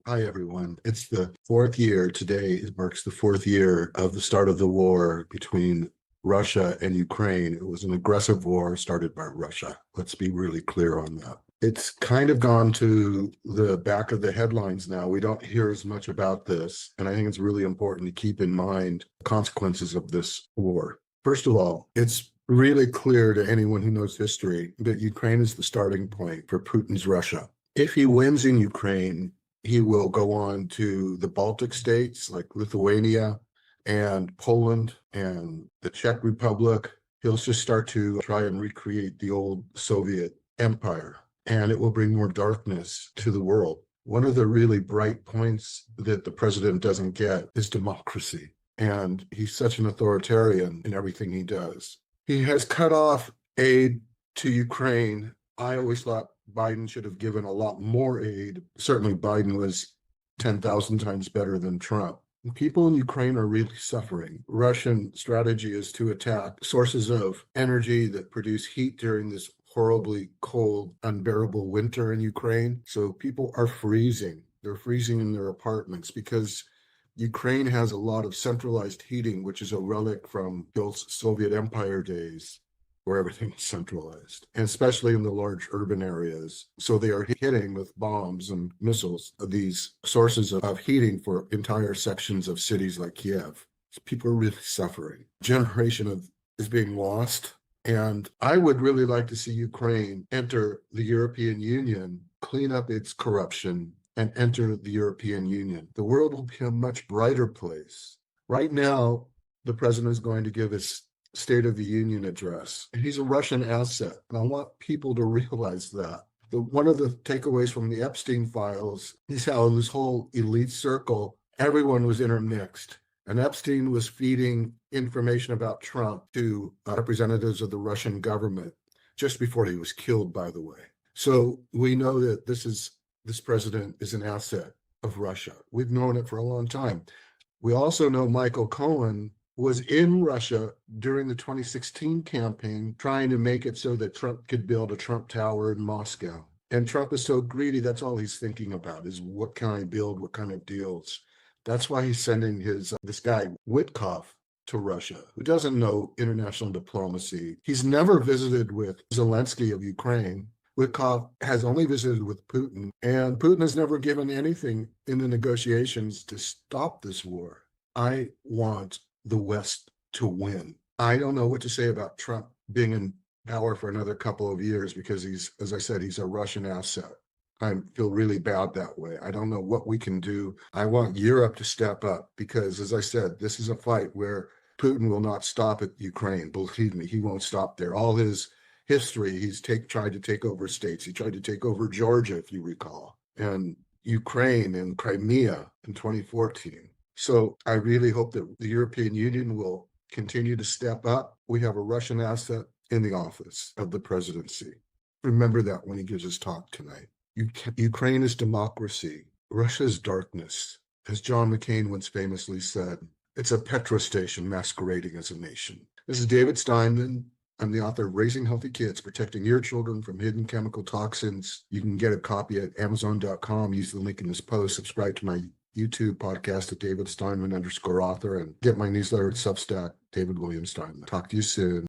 Hi, everyone. It's the fourth year. Today it marks the fourth year of the start of the war between Russia and Ukraine. It was an aggressive war started by Russia. Let's be really clear on that. It's kind of gone to the back of the headlines now. We don't hear as much about this. And I think it's really important to keep in mind the consequences of this war. First of all, it's really clear to anyone who knows history that Ukraine is the starting point for Putin's Russia. If he wins in Ukraine, he will go on to the Baltic states like Lithuania and Poland and the Czech Republic. He'll just start to try and recreate the old Soviet empire, and it will bring more darkness to the world. One of the really bright points that the president doesn't get is democracy. And he's such an authoritarian in everything he does. He has cut off aid to Ukraine. I always thought Biden should have given a lot more aid. Certainly, Biden was 10,000 times better than Trump. People in Ukraine are really suffering. Russian strategy is to attack sources of energy that produce heat during this horribly cold, unbearable winter in Ukraine. So people are freezing. They're freezing in their apartments because Ukraine has a lot of centralized heating, which is a relic from the Soviet Empire days, where everything is centralized, and especially in the large urban areas. So they are hitting with bombs and missiles these sources of heating for entire sections of cities like Kiev. People are really suffering. Generation is being lost. And I would really like to see Ukraine enter the European Union, clean up its corruption, and enter the European Union. The world will be a much brighter place. Right now, the president is going to give his State of the Union address. He's a Russian asset, and I want people to realize that. One of the takeaways from the Epstein files is how in this whole elite circle, everyone was intermixed. And Epstein was feeding information about Trump to representatives of the Russian government just before he was killed, by the way. So we know that this president is an asset of Russia. We've known it for a long time. We also know Michael Cohen was in Russia during the 2016 campaign, trying to make it so that Trump could build a Trump Tower in Moscow. And Trump is so greedy, that's all he's thinking about is what can I build, what kind of deals. That's why he's sending this guy, Witkoff, to Russia, who doesn't know international diplomacy. He's never visited with Zelensky of Ukraine. Witkoff has only visited with Putin, and Putin has never given anything in the negotiations to stop this war. I want the West to win. I don't know what to say about Trump being in power for another couple of years because as I said, he's a Russian asset. I feel really bad that way. I don't know what we can do. I want Europe to step up because, as I said, this is a fight where Putin will not stop at Ukraine. Believe me, he won't stop there. All his history, he's tried to take over states. He tried to take over Georgia, if you recall, and Ukraine and Crimea in 2014. So I really hope that the European Union will continue to step up. We have a Russian asset in the office of the presidency. Remember that when he gives his talk tonight. Ukraine is democracy. Russia is darkness. As John McCain once famously said, it's a petrol station masquerading as a nation. This is David Steinman. I'm the author of Raising Healthy Kids, Protecting Your Children from Hidden Chemical Toxins. You can get a copy at Amazon.com. Use the link in this post. Subscribe to my YouTube podcast at David Steinman _ author and get my newsletter at Substack, David William Steinman. Talk to you soon.